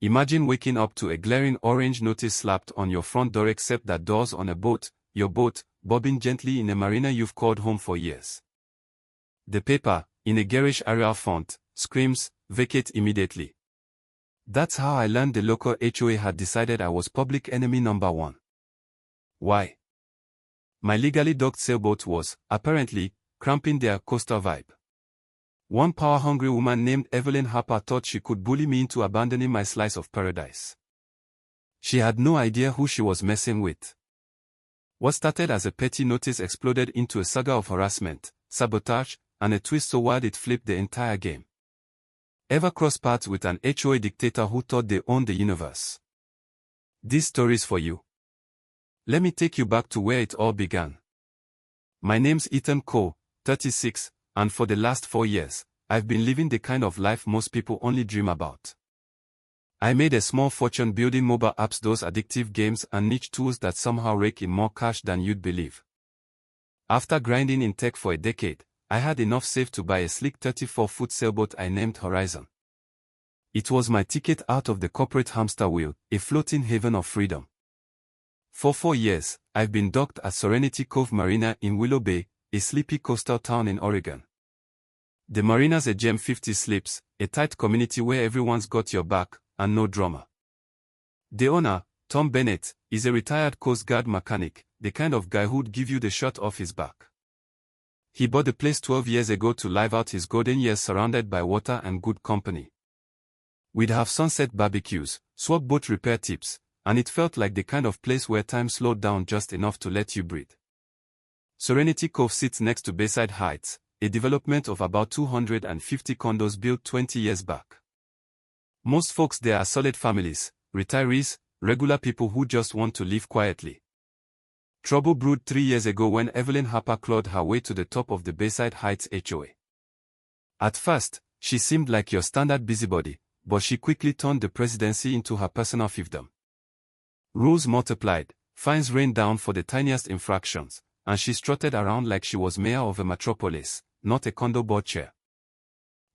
Imagine waking up to a glaring orange notice slapped on your front door, except that doors on a boat, your boat, bobbing gently in a marina you've called home for years. The paper, in a garish Arial font, screams, "Vacate immediately." That's how I learned the local HOA had decided I was public enemy number 1. Why? My legally docked sailboat was, apparently, cramping their coastal vibe. One power-hungry woman named Evelyn Harper thought she could bully me into abandoning my slice of paradise. She had no idea who she was messing with. What started as a petty notice exploded into a saga of harassment, sabotage, and a twist so wild it flipped the entire game. Ever cross paths with an HOA dictator who thought they owned the universe? This story's for you. Let me take you back to where it all began. My name's Ethan Cole, 36, and for the last 4 years, I've been living the kind of life most people only dream about. I made a small fortune building mobile apps, those addictive games and niche tools that somehow rake in more cash than you'd believe. After grinding in tech for a decade, I had enough saved to buy a sleek 34-foot sailboat I named Horizon. It was my ticket out of the corporate hamster wheel, a floating haven of freedom. For 4 years, I've been docked at Serenity Cove Marina in Willow Bay, a sleepy coastal town in Oregon. The marina's a gem. 50 slips, a tight community where everyone's got your back, and no drama. The owner, Tom Bennett, is a retired Coast Guard mechanic, the kind of guy who'd give you the shirt off his back. He bought the place 12 years ago to live out his golden years surrounded by water and good company. We'd have sunset barbecues, swap boat repair tips, and it felt like the kind of place where time slowed down just enough to let you breathe. Serenity Cove sits next to Bayside Heights, a development of about 250 condos built 20 years back. Most folks there are solid families, retirees, regular people who just want to live quietly. Trouble brewed 3 years ago when Evelyn Harper clawed her way to the top of the Bayside Heights HOA. At first, she seemed like your standard busybody, but she quickly turned the presidency into her personal fiefdom. Rules multiplied, fines rained down for the tiniest infractions, and she strutted around like she was mayor of a metropolis, not a condo board chair.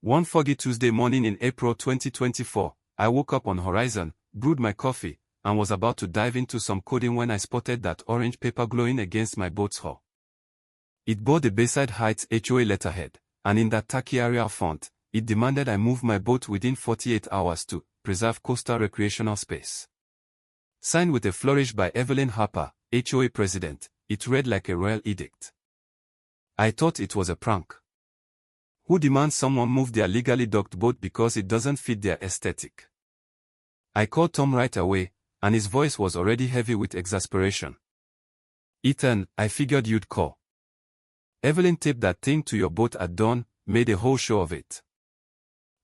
One foggy Tuesday morning in April 2024, I woke up on Horizon, brewed my coffee, and was about to dive into some coding when I spotted that orange paper glowing against my boat's hull. It bore the Bayside Heights HOA letterhead, and in that tacky Arial font, it demanded I move my boat within 48 hours to preserve coastal recreational space. Signed with a flourish by Evelyn Harper, HOA president, it read like a royal edict. I thought it was a prank. Who demands someone move their legally docked boat because it doesn't fit their aesthetic? I called Tom right away, and his voice was already heavy with exasperation. "Ethan, I figured you'd call. Evelyn taped that thing to your boat at dawn, made a whole show of it."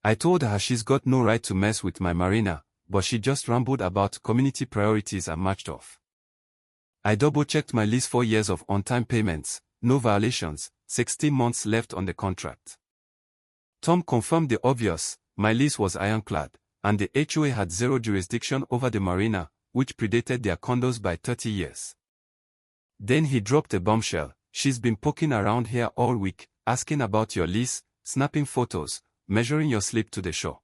I told her she's got no right to mess with my marina, but she just rambled about community priorities and marched off. I double-checked my lease. 4 years of on-time payments, no violations, 16 months left on the contract. Tom confirmed the obvious, my lease was ironclad, and the HOA had zero jurisdiction over the marina, which predated their condos by 30 years. Then he dropped a bombshell: "She's been poking around here all week, asking about your lease, snapping photos, measuring your slip to the shore.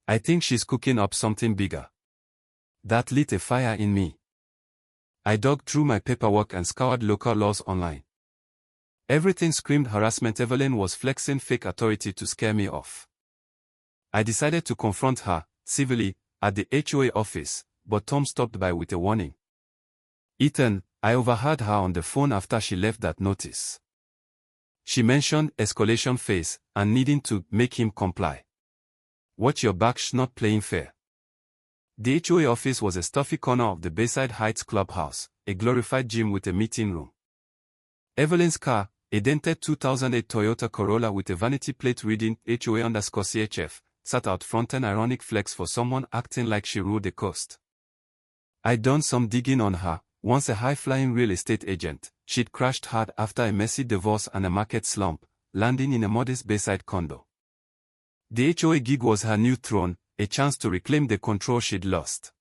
I think she's cooking up something bigger." That lit a fire in me. I dug through my paperwork and scoured local laws online. Everything screamed harassment. Evelyn was flexing fake authority to scare me off. I decided to confront her, civilly, at the HOA office, but Tom stopped by with a warning. "Ethan, I overheard her on the phone after she left that notice. She mentioned escalation phase and needing to make him comply. Watch your back, she's not playing fair." The HOA office was a stuffy corner of the Bayside Heights clubhouse, a glorified gym with a meeting room. Evelyn's car, a dented 2008 Toyota Corolla with a vanity plate reading HOA_CHF, sat out front, an ironic flex for someone acting like she ruled the coast. I'd done some digging on her. Once a high-flying real estate agent, she'd crashed hard after a messy divorce and a market slump, landing in a modest Bayside condo. The HOA gig was her new throne, a chance to reclaim the control she'd lost.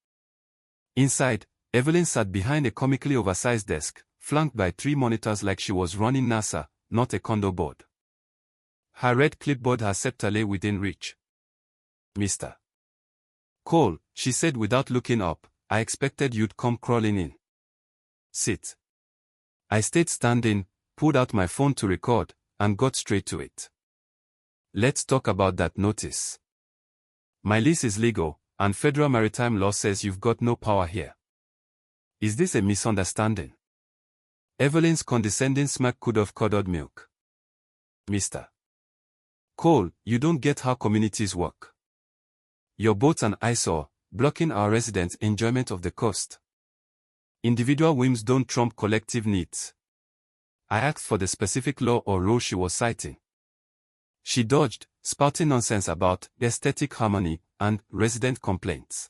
Inside, Evelyn sat behind a comically oversized desk, flanked by 3 monitors like she was running NASA, not a condo board. Her red clipboard, her scepter lay within reach. "Mr. Cole, she said without looking up, I expected you'd come crawling in. Sit. I stayed standing, pulled out my phone to record, and got straight to it. Let's talk about that notice. My lease is legal, and federal maritime law says you've got no power here. Is this a misunderstanding? Evelyn's condescending smirk could have curdled milk. Mr. Cole, you don't get how communities work. Your boat's an eyesore, blocking our residents' enjoyment of the coast. Individual whims don't trump collective needs. I asked for the specific law or rule she was citing. She dodged, spouting nonsense about aesthetic harmony and resident complaints.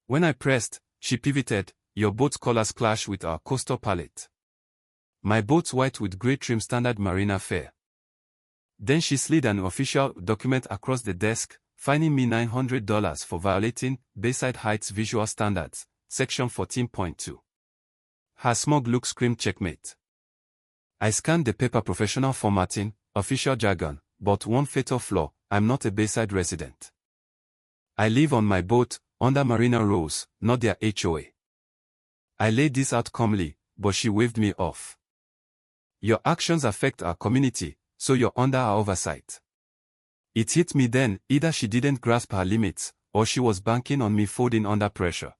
When I pressed, she pivoted, your boat's colors clash with our coastal palette. My boat's white with grey trim standard Marina fare. Then she slid an official document across the desk, fining me $900 for violating Bayside Heights Visual Standards, Section 14.2. Her smug look screamed checkmate. I scanned the paper professional formatting, official jargon, but one fatal flaw, I'm not a Bayside resident. I live on my boat, under Marina rules, not their HOA. I laid this out calmly, but she waved me off. Your actions affect our community, so you're under our oversight. It hit me then, either she didn't grasp her limits, or she was banking on me folding under pressure.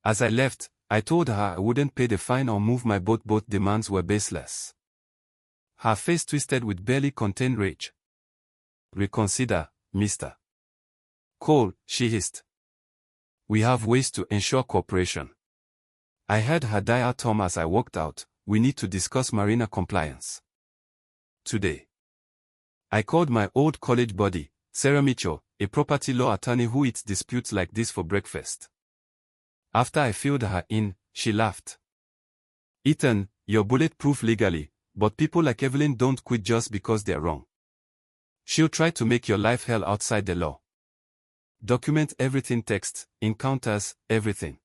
As I left, I told her I wouldn't pay the fine or move my boat. Both demands were baseless. Her face twisted with barely contained rage. Reconsider, Mr. Cole, she hissed. We have ways to ensure cooperation. I heard her dire tone as I walked out. We need to discuss Marina compliance. Today. I called my old college buddy, Sarah Mitchell, a property law attorney who eats disputes like this for breakfast. After I filled her in, she laughed. Ethan, you're bulletproof legally, but people like Evelyn don't quit just because they're wrong. She'll try to make your life hell outside the law. Document everything, text, encounters, everything.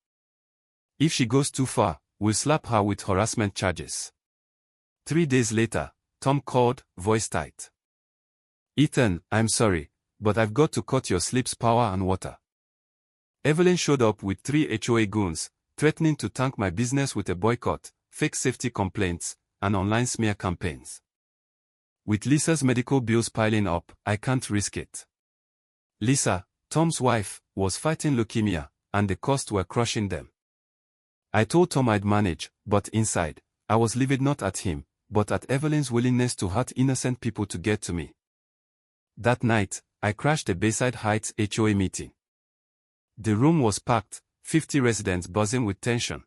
If she goes too far, we'll slap her with harassment charges. 3 days later, Tom called, voice tight. Ethan, I'm sorry, but I've got to cut your sleep's power and water. Evelyn showed up with 3 HOA goons, threatening to tank my business with a boycott, fake safety complaints, and online smear campaigns. With Lisa's medical bills piling up, I can't risk it. Lisa, Tom's wife, was fighting leukemia, and the costs were crushing them. I told Tom I'd manage, but inside, I was livid not at him, but at Evelyn's willingness to hurt innocent people to get to me. That night, I crashed a Bayside Heights HOA meeting. The room was packed, 50 residents buzzing with tension.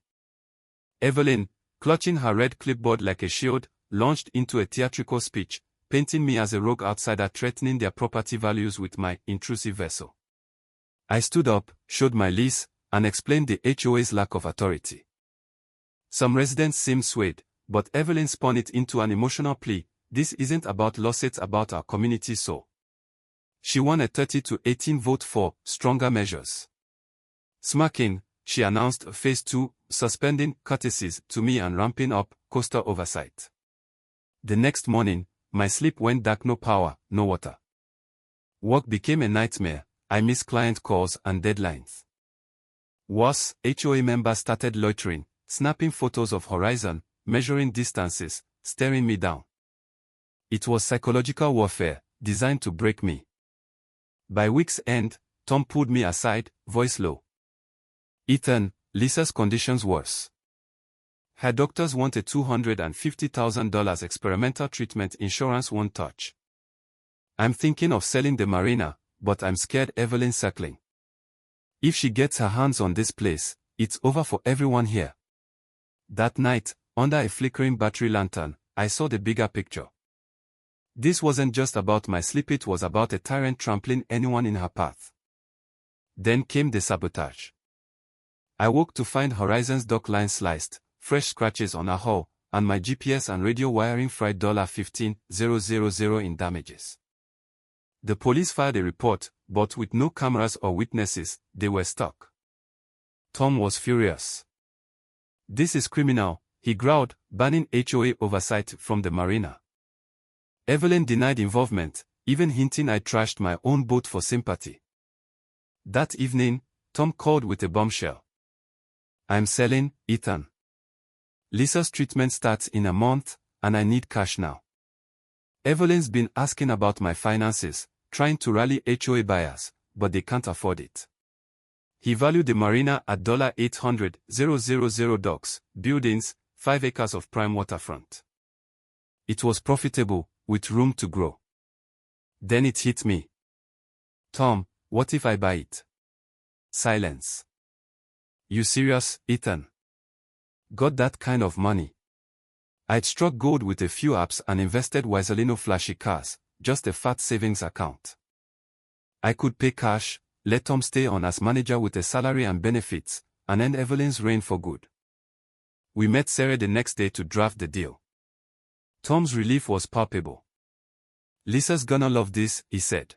Evelyn, clutching her red clipboard like a shield, launched into a theatrical speech, painting me as a rogue outsider threatening their property values with my intrusive vessel. I stood up, showed my lease, and explained the HOA's lack of authority. Some residents seemed swayed, but Evelyn spun it into an emotional plea. This isn't about lawsuits, about our community, so. She won a 30-18 vote for stronger measures. Smirking, she announced Phase 2, suspending courtesies to me and ramping up coastal oversight. The next morning, my sleep went dark. No power, no water. Work became a nightmare. I missed client calls and deadlines. Worse, HOA members started loitering, snapping photos of horizon, measuring distances, staring me down. It was psychological warfare, designed to break me. By week's end, Tom pulled me aside, voice low. Ethan, Lisa's condition's worse. Her doctors want a $250,000 experimental treatment insurance won't touch. I'm thinking of selling the Marina, but I'm scared Evelyn's circling. If she gets her hands on this place, it's over for everyone here. That night, under a flickering battery lantern, I saw the bigger picture. This wasn't just about my sleep, it was about a tyrant trampling anyone in her path. Then came the sabotage. I woke to find Horizon's dock line sliced, fresh scratches on her hull, and my GPS and radio wiring fried $15,000 in damages. The police filed a report, but with no cameras or witnesses, they were stuck. Tom was furious. This is criminal, he growled, banning HOA oversight from the Marina. Evelyn denied involvement, even hinting I trashed my own boat for sympathy. That evening, Tom called with a bombshell. I'm selling, Ethan. Lisa's treatment starts in a month, and I need cash now. Evelyn's been asking about my finances, trying to rally HOA buyers, but they can't afford it. He valued the Marina at $800,000 docks, buildings, 5 acres of prime waterfront. It was profitable, with room to grow. Then it hit me. Tom, what if I buy it? Silence. You serious, Ethan? Got that kind of money? I'd struck gold with a few apps and invested wisely. No flashy cars, just a fat savings account. I could pay cash, let Tom stay on as manager with a salary and benefits, and end Evelyn's reign for good. We met Sarah the next day to draft the deal. Tom's relief was palpable. Lisa's gonna love this, he said.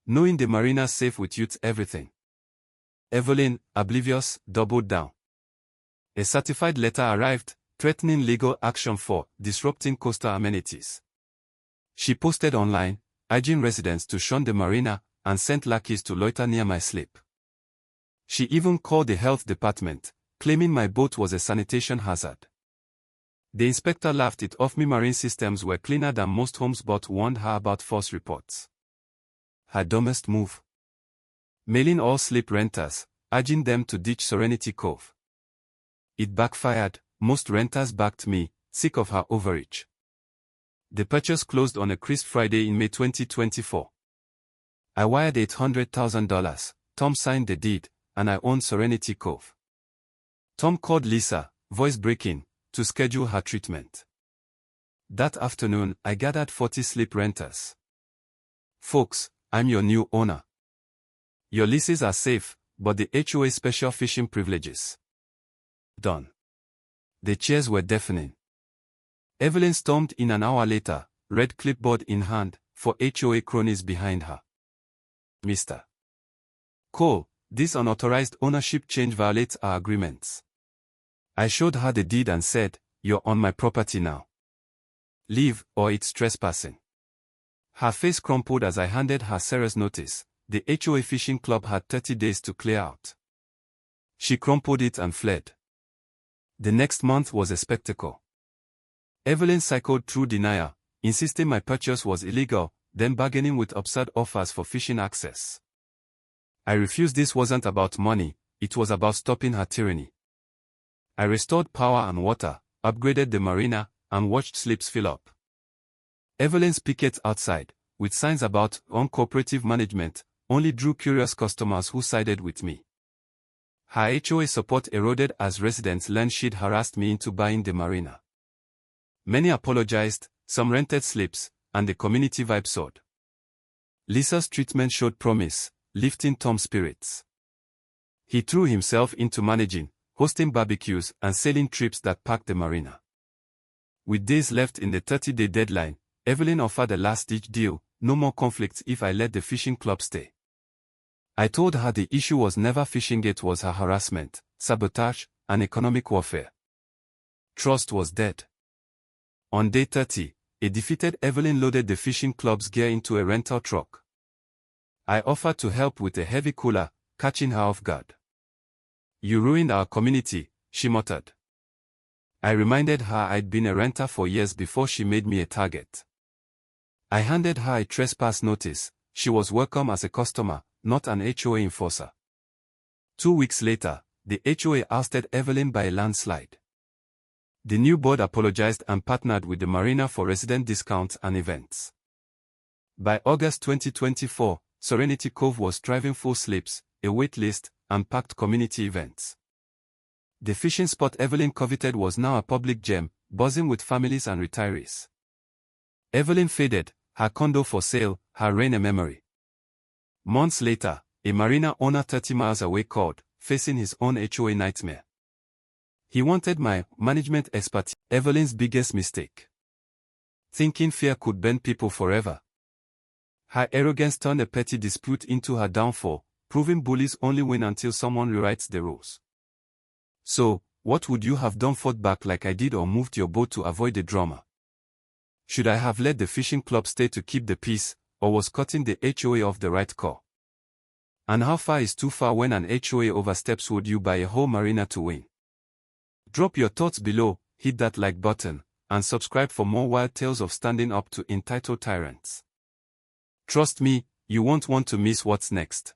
Knowing the Marina's safe with youth everything. Evelyn, oblivious, doubled down. A certified letter arrived, threatening legal action for disrupting coastal amenities. She posted online, urging residents to shun the Marina, and sent lackeys to loiter near my slip. She even called the health department, claiming my boat was a sanitation hazard. The inspector laughed it off. Me marine systems were cleaner than most homes, but warned her about false reports. Her dumbest move? Mailing all slip renters, urging them to ditch Serenity Cove. It backfired. Most renters backed me, sick of her overreach. The purchase closed on a crisp Friday in May 2024. I wired $800,000, Tom signed the deed, and I owned Serenity Cove. Tom called Lisa, voice breaking, to schedule her treatment. That afternoon, I gathered 40 slip renters. Folks, I'm your new owner. Your leases are safe, but the HOA special fishing privileges. Done. The cheers were deafening. Evelyn stormed in an hour later, red clipboard in hand, for HOA cronies behind her. Mr. Cole, this unauthorized ownership change violates our agreements. I showed her the deed and said, you're on my property now. Leave, or it's trespassing. Her face crumpled as I handed her Sarah's notice. The HOA fishing club had 30 days to clear out. She crumpled it and fled. The next month was a spectacle. Evelyn cycled through denial, insisting my purchase was illegal, then bargaining with absurd offers for fishing access. I refused. This wasn't about money, it was about stopping her tyranny. I restored power and water, upgraded the Marina, and watched slips fill up. Evelyn's pickets outside, with signs about uncooperative management, only drew curious customers who sided with me. Her HOA support eroded as residents learned she'd harassed me into buying the Marina. Many apologized, some rented slips, and the community vibe soared. Lisa's treatment showed promise, lifting Tom's spirits. He threw himself into managing, hosting barbecues, and sailing trips that packed the Marina. With days left in the 30-day deadline, Evelyn offered a last-ditch deal: no more conflicts if I let the fishing club stay. I told her the issue was never fishing, it was her harassment, sabotage, and economic warfare. Trust was dead. On day 30, a defeated Evelyn loaded the fishing club's gear into a rental truck. I offered to help with a heavy cooler, catching her off guard. You ruined our community, she muttered. I reminded her I'd been a renter for years before she made me a target. I handed her a trespass notice. She was welcome as a customer, not an HOA enforcer. 2 weeks later, the HOA ousted Evelyn by a landslide. The new board apologized and partnered with the Marina for resident discounts and events. By August 2024, Serenity Cove was thriving: full slips, a wait list, and packed community events. The fishing spot Evelyn coveted was now a public gem, buzzing with families and retirees. Evelyn faded, her condo for sale, her reign a memory. Months later, a Marina owner 30 miles away called, facing his own HOA nightmare. He wanted my management expertise. Evelyn's biggest mistake. Thinking fear could bend people forever. Her arrogance turned a petty dispute into her downfall, proving bullies only win until someone rewrites the rules. So, what would you have done? Fought back like I did, or moved your boat to avoid the drama? Should I have let the fishing club stay to keep the peace, or was cutting the HOA off the right call? And how far is too far when an HOA oversteps? Would you buy a whole marina to win? Drop your thoughts below, hit that like button, and subscribe for more wild tales of standing up to entitled tyrants. Trust me, you won't want to miss what's next.